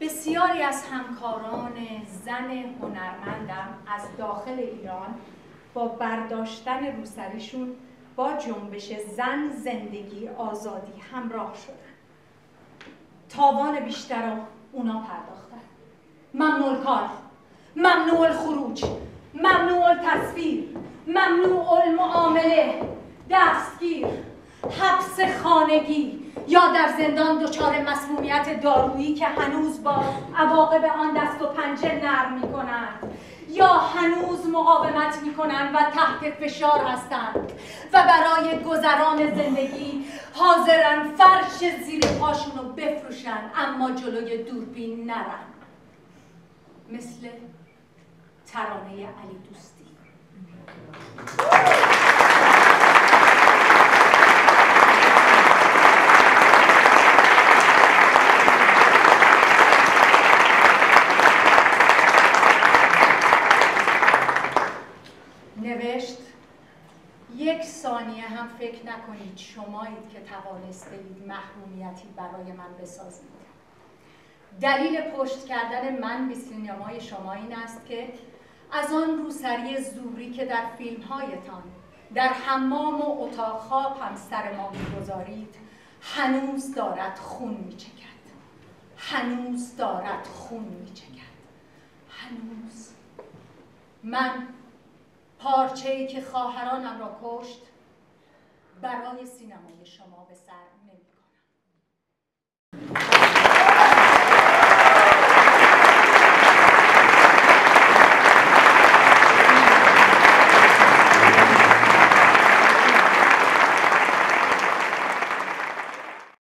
بسیاری از همکاران زن هنرمندم از داخل ایران با برداشتن روسریشون با جنبش زن، زندگی، آزادی همراه شدن. تاوان بیشتر رو اونا پرداختن. ممنوع الکار، ممنوع الخروج، ممنوع التصویر، ممنوع المعامله، دستگیر، حبس خانگی یا در زندان دچار مسمومیت دارویی که هنوز با عواقب آن دست و پنجه نرم می‌کنند یا هنوز مقاومت می‌کنند و تحت فشار هستند و برای گذران زندگی حاضرن فرش زیر پاشون رو بفروشن اما جلوی دوربین نرن. مثل ترانه علی دوستی. نوشت: یک ثانیه هم فکر نکنید شمایید که توانستید محرومیتی برای من بسازید. دلیل پشت کردن من به سینمای شما این است که از آن روسری زوری که در فیلم‌هایتان در حمام و اتاق خواب هم سر ما می‌گذارید هنوز دارد خون می‌چکد. هنوز دارد خون می‌چکد. هنوز. من پارچه‌ای که خواهرانم را کشت برای سینمای شما به سر